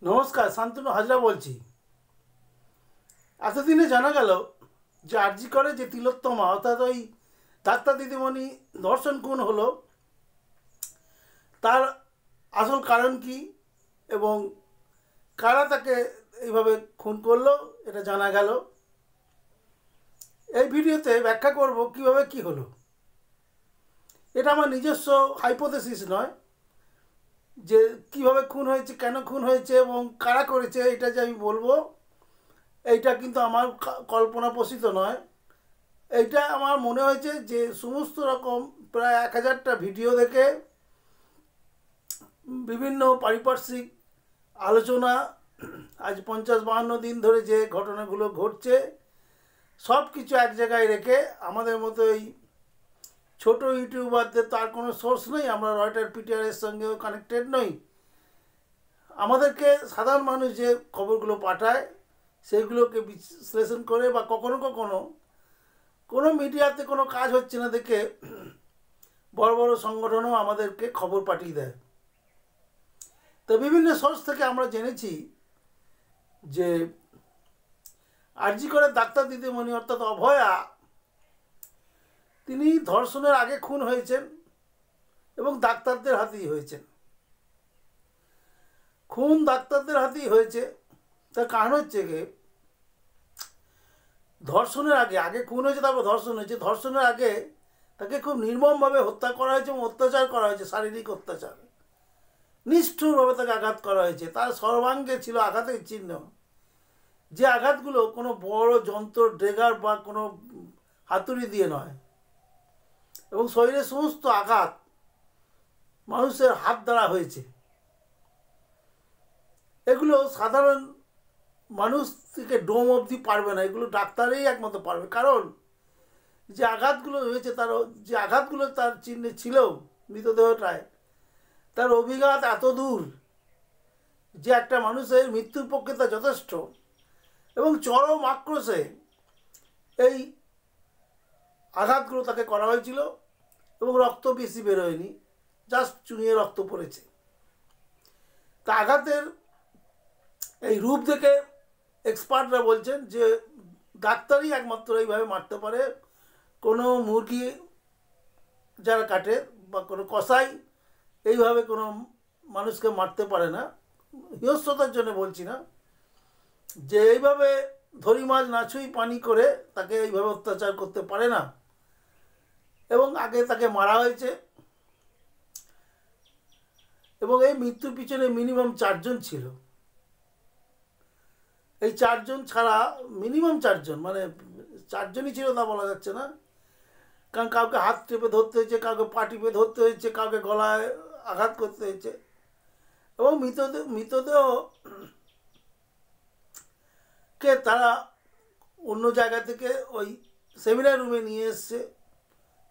নমস্কার, শান্তনু হাজরা বলছি। এতদিনে জানা গেল যে আরজি করে যে তিলোত্তমা অর্থাৎ ওই ডাক্তার দিদিমণি ধর্ষণ খুন হলো, তার আসল কারণ কি এবং কারা তাকে এইভাবে খুন করলো এটা জানা গেল। এই ভিডিওতে ব্যাখ্যা করব কিভাবে কি হলো। এটা আমার নিজস্ব হাইপোথেসিস নয় যে কিভাবে খুন হয়েছে, কেন খুন হয়েছে এবং কারা করেছে, এটা যে আমি বলবো এইটা কিন্তু আমার কল্পনা প্রসূত নয়। এইটা আমার মনে হয়েছে যে সমস্ত রকম প্রায় 1000টা ভিডিও দেখে বিভিন্ন পারিপার্শ্বিক আলোচনা, আজ 50-52 দিন ধরে যে ঘটনাগুলো ঘটছে সব কিছু এক জায়গায় রেখে, আমাদের মতো এই ছোটো ইউটিউবারদের তার কোনো সোর্স নেই, আমরা রয়টার পিটিআরের সঙ্গেও কানেক্টেড নই। আমাদেরকে সাধারণ মানুষ যে খবরগুলো পাঠায় সেগুলোকে বিশ্লেষণ করে বা কখনো কখনো কোনো মিডিয়াতে কোনো কাজ হচ্ছে না দেখে বড় বড় সংগঠনও আমাদেরকে খবর পাঠিয়ে দেয়। তো বিভিন্ন সোর্স থেকে আমরা জেনেছি যে আরজি করে ডাক্তার দিদিমণি অর্থাৎ অভয়া, তিনি ধর্ষণের আগে খুন হয়েছেন এবং ডাক্তারদের হাতেই হয়েছেন। খুন ডাক্তারদের হাতেই হয়েছে, তার কারণ হচ্ছে গিয়ে ধর্ষণের আগে খুন হয়েছে, তারপর ধর্ষণ হয়েছে। ধর্ষণের আগে তাকে খুব নির্মমভাবে হত্যা করা হয়েছে এবং অত্যাচার করা হয়েছে, শারীরিক অত্যাচার, নিষ্ঠুরভাবে তাকে আঘাত করা হয়েছে। তার সর্বাঙ্গে ছিল আঘাতের চিহ্ন, যে আঘাতগুলো কোনো বড় যন্ত্র, ড্রেগার বা কোনো হাতুড়ি দিয়ে নয়, এবং শরীরের সমস্ত আঘাত মানুষের হাত দ্বারা হয়েছে। এগুলো সাধারণ মানুষ থেকে ডোম অবধি পারবে না, এগুলো ডাক্তারই একমাত্র পারবে। কারণ যে আঘাতগুলো হয়েছে, যে আঘাতগুলো তার চিহ্নে ছিল মৃতদেহটায়, তার অভিঘাত এত দূর যে একটা মানুষের মৃত্যুর পক্ষে তা যথেষ্ট। এবং চরম আক্রোশে এই আঘাতগুলো তাকে করা হয়েছিল এবং রক্ত বেশি বেরোয়নি, জাস্ট চুনিয়ে রক্ত পড়েছে। তা আঘাতের এই রূপ দেখে এক্সপার্টরা বলছেন যে ডাক্তারই একমাত্র এইভাবে মারতে পারে। কোনো মুরগি যারা কাটে বা কোনো কসাই এইভাবে কোনো মানুষকে মারতে পারে না। হিংস্রতার জন্য বলছি না, যে এইভাবে ধরি মাছ না ছুঁই পানি করে তাকে এইভাবে অত্যাচার করতে পারে না। এবং আগে তাকে মারা হয়েছে এবং এই মৃত্যুর পিছনে মিনিমাম 4 জন ছিল। এই 4 জন ছাড়া মিনিমাম 4 জন, মানে 4 জনই ছিল তা বলা যাচ্ছে না, কারণ কাউকে হাত টেপে ধরতে হয়েছে, কাউকে পা টিপে ধরতে হয়েছে, কাউকে গলায় আঘাত করতে হয়েছে। এবং মৃতদেহকে তারা অন্য জায়গা থেকে ওই সেমিনার রুমে নিয়ে এসছে,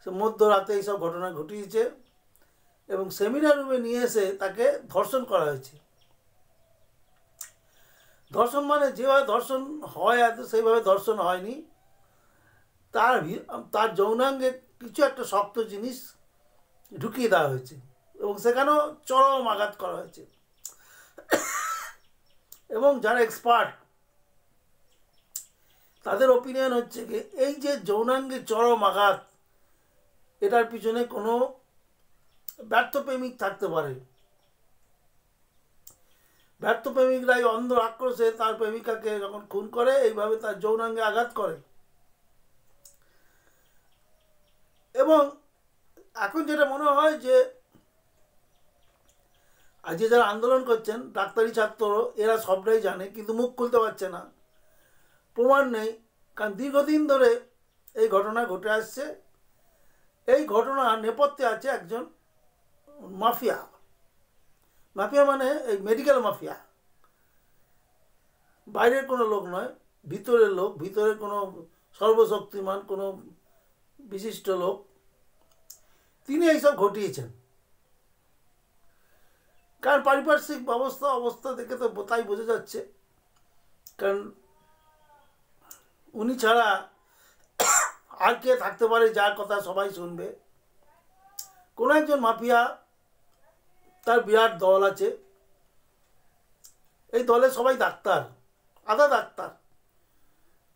সে মধ্যরাতে এইসব ঘটনা ঘটিয়েছে এবং সেমিনার রুমে নিয়ে এসে তাকে ধর্ষণ করা হয়েছে। ধর্ষণ মানে যেভাবে ধর্ষণ হয় সেইভাবে ধর্ষণ হয়নি, তার যৌনাঙ্গে কিছু একটা শক্ত জিনিস ঢুকিয়ে দেওয়া হয়েছে এবং সেখানেও চরম আঘাত করা হয়েছে। এবং যারা এক্সপার্ট তাদের ওপিনিয়ন হচ্ছে কি, এই যে যৌনাঙ্গে চরম আঘাত, এটার পিছনে কোনো ব্যর্থ প্রেমিক থাকতে পারে। ব্যর্থ প্রেমিকরাই অন্ধ আক্রোশে তার প্রেমিকাকে যখন খুন করে এইভাবে তার যৌনাঙ্গে আঘাত করে। এবং এখন যেটা মনে হয় যে আজকে যারা আন্দোলন করছেন, ডাক্তারি ছাত্র, এরা সবটাই জানে কিন্তু মুখ খুলতে পারছে না, প্রমাণ নেই। কারণ দীর্ঘদিন ধরে এই ঘটনা ঘটে আসছে। এই ঘটনা নেপথ্যে আছে একজন মাফিয়া। মাফিয়া মানে এই মেডিকেল মাফিয়া, বাইরের কোনো লোক নয়, ভিতরের লোক, ভিতরে কোনো সর্বশক্তিমান কোনো বিশিষ্ট লোক, তিনি এইসব ঘটিয়েছেন। কারণ পারিপার্শ্বিক অবস্থা দেখে তো তাই বোঝা যাচ্ছে। কারণ উনি ছাড়া আর কে থাকতে পারে যার কথা সবাই শুনবে? কোনো একজন মাফিয়া, তার বিরাট দল আছে, এই দলে সবাই ডাক্তার, আধা ডাক্তার।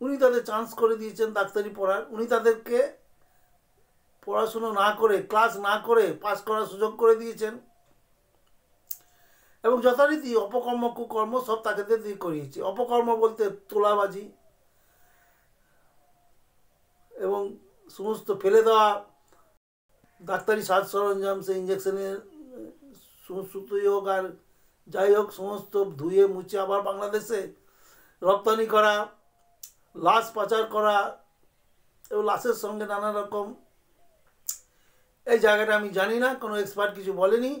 উনি তাদের চান্স করে দিয়েছেন ডাক্তারি পড়ার। উনি তাদেরকে পড়াশুনো না করে, ক্লাস না করে পাস করার সুযোগ করে দিয়েছেন এবং যথারীতি অপকর্ম কুকর্ম সব তাকে দিয়ে করিয়েছে। অপকর্ম বলতে তোলাবাজি এবং সমস্ত ফেলে দেওয়া ডাক্তারি সাজ সরঞ্জাম, সেই ইঞ্জেকশনের সুতোই হোক আর যাই হোক, সমস্ত ধুয়ে মুছে আবার বাংলাদেশে রপ্তানি করা, লাশ পাচার করা এবং লাশের সঙ্গে নানা রকম, এই জায়গাটা আমি জানি না, কোনো এক্সপার্ট কিছু বলেনি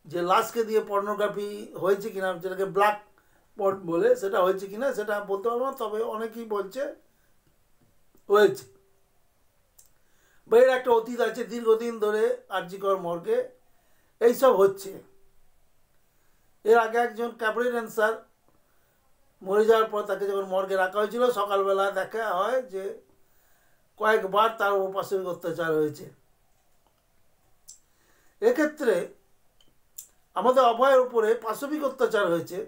যে লাশকে দিয়ে পর্নোগ্রাফি হয়েছে কিনা, যেটাকে ব্ল্যাক পর্ন বলে, সেটা হয়েছে কিনা সেটা বলতে পারবো না, তবে অনেকেই বলছে হয়েছে। বা এর একটা অতীত আছে, দীর্ঘদিন ধরে আরজি কর মর্গে এইসব হচ্ছে। এর আগে একজন ক্যাবিনেট অ্যান্সার মরে যাওয়ার পর তাকে যখন মর্গে রাখা হয়েছিল, সকালবেলা দেখা হয় যে কয়েকবার তার উপর পাশবিক অত্যাচার হয়েছে। এক্ষেত্রে আমাদের অভয়ের উপরে পাশবিক অত্যাচার হয়েছে,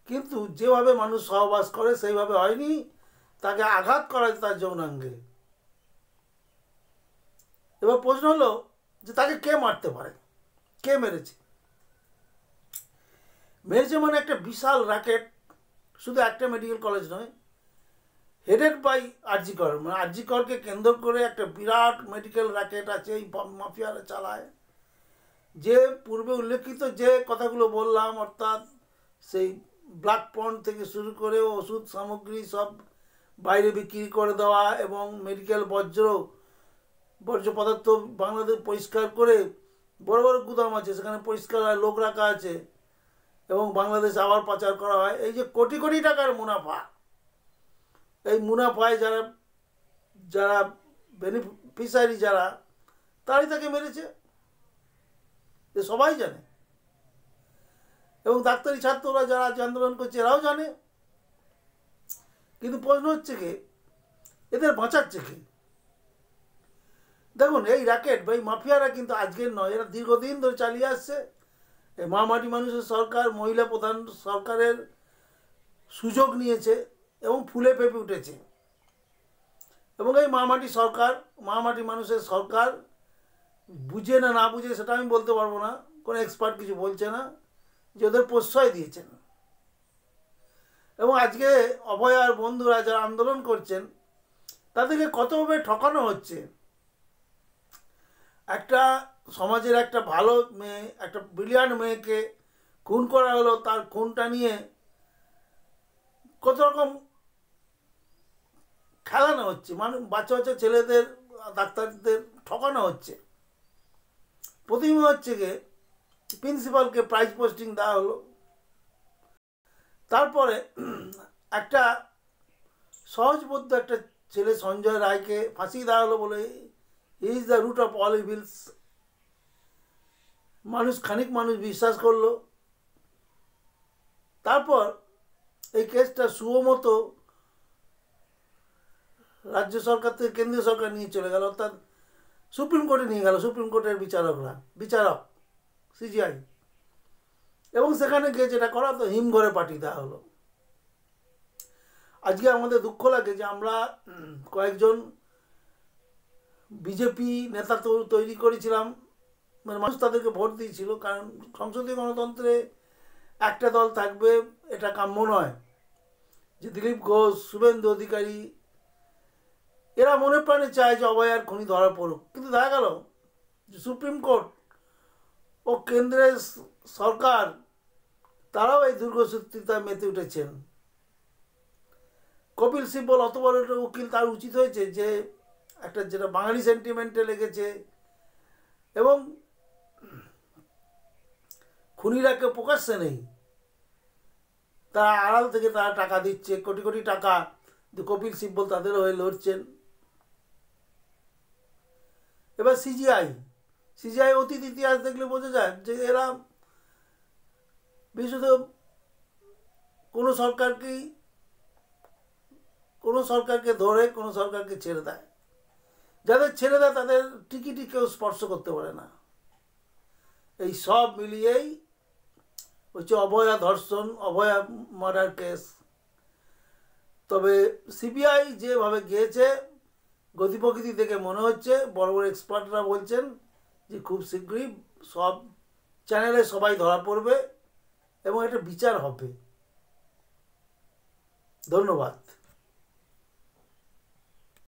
কিন্তু যেভাবে মানুষ সহবাস করে সেইভাবে হয়নি, তাকে আঘাত করা হয়েছে তার যৌনাঙ্গে। এবার প্রশ্ন হলো যে তাকে কে মারতে পারে, কে মেরেছে? মেরেছে মানে একটা বিশাল র্যাকেট, শুধু একটা মেডিকেল কলেজ নয়, হেডেড বাই আরজি কর, মানে আরজি করকে কেন্দ্র করে একটা বিরাট মেডিকেল র্যাকেট আছে, এই মাফিয়ারা চালায়। যে পূর্বে উল্লেখিত যে কথাগুলো বললাম, অর্থাৎ সেই ব্ল্যাক পন্ড থেকে শুরু করে ওষুধ সামগ্রী সব বাইরে বিক্রি করে দেওয়া এবং মেডিকেল বর্জ্য পদার্থ বাংলাদেশ পরিষ্কার করে বড় বড় গুদাম আছে, সেখানে পরিষ্কার লোক রাখা আছে এবং বাংলাদেশ আবার পাচার করা হয়। এই যে কোটি কোটি টাকার মুনাফা, এই মুনাফায় যারা যারা বেনিফিশিয়ারি যারা, তারাই তাকে মেরেছে, এ সবাই জানে। এবং ডাক্তারি ছাত্ররা যারা আজ আন্দোলন করছে এরাও জানে। কিন্তু প্রশ্ন হচ্ছে কি, এদের বাঁচাচ্ছে কি? দেখুন, এই র্যাকেট বা এই মাফিয়ারা কিন্তু আজকের নয়, এরা দীর্ঘদিন ধরে চালিয়ে আসছে। এই মাটি মানুষের সরকার, মহিলা প্রধান সরকারের সুযোগ নিয়েছে এবং ফুলে ফেঁপে উঠেছে। এবং এই মাটি সরকার, মাটি মানুষের সরকার বুঝে না বুঝে সেটা আমি বলতে পারবো না, কোনো এক্সপার্ট কিছু বলছে না, যে ওদের প্রশ্রয় দিয়েছেন। এবং আজকে অভয় আর বন্ধুরা যারা আন্দোলন করছেন, তাদেরকে কতভাবে ঠকানো হচ্ছে। একটা সমাজের একটা ভালো মেয়ে, একটা ব্রিলিয়ান্ট মেয়েকে খুন করা হলো, তার খুনটা নিয়ে কত রকম খেলানো হচ্ছে, মানে বাচ্চা বাচ্চা ছেলেদের, ডাক্তারদের ঠকানো হচ্ছে। প্রথমে হচ্ছে গিয়ে প্রিন্সিপালকে প্রাইজ পোস্টিং দেওয়া হলো, তারপরে একটা সহজবোধ্য একটা ছেলে সঞ্জয় রায়কে ফাঁসি দেওয়া হলো বলে he is the root of all evils. খানিক মানুষ বিশ্বাস করলো। তারপর এই কেসটা সুমতো রাজ্য সরকার থেকে কেন্দ্রীয় সরকার নিয়ে চলে গেল, অর্থাৎ সুপ্রিম কোর্টে নিয়ে গেল, সুপ্রিম কোর্টের বিচারক সিজিআই। এবং সেখানে গিয়ে যেটা করা তো হিমঘরে পাঠিয়ে দেওয়া হলো। আজকে আমাদের দুঃখ লাগে যে আমরা কয়েকজন বিজেপি নেতা তৈরি করেছিলাম, মানে মানুষ তাদেরকে ভোট দিয়েছিল, কারণ সংসদীয় গণতন্ত্রে একটা দল থাকবে এটা কাম্য নয়। যে দিলীপ ঘোষ, শুভেন্দু অধিকারী, এরা মনে প্রাণে চায় যে অভয়ার খুনি ধরা পড়ুক, কিন্তু দেখা গেল যে সুপ্রিম কোর্ট ও কেন্দ্রের সরকার তারাও এই দুর্গসূত্রিতায় মেতে উঠেছেন। কপিল সিব্বল অত বড় একটা উকিল, তার উচিত হয়েছে যে একটা যেটা বাঙালি সেন্টিমেন্টে লেগেছে এবং খুনিরা কেউ প্রকাশ্যে নেই, তারা আড়াল থেকে তারা টাকা দিচ্ছে, কোটি কোটি টাকা, কপিল সিব্বল তাদের হয়ে লড়ছেন। এবার সিজিআই অতীত ইতিহাস দেখলে বোঝা যায় যে এরা বিশেষত কোনো সরকারকে ধরে কোনো সরকারকে ছেড়ে দেয়, যাদের ছেড়ে দেয় তাদের টিকিটই কেউ স্পর্শ করতে পারে না। এই সব মিলিয়েই হচ্ছে অভয়া ধর্ষণ, অভয়া মার্ডার কেস। তবে সিবিআই যেভাবে গিয়েছে গতি প্রকৃতি দেখে মনে হচ্ছে, বড় বড় এক্সপার্টরা বলছেন যে খুব শীঘ্রই সব চ্যানেলে সবাই ধরা পড়বে এবং একটা বিচার হবে। ধন্যবাদ।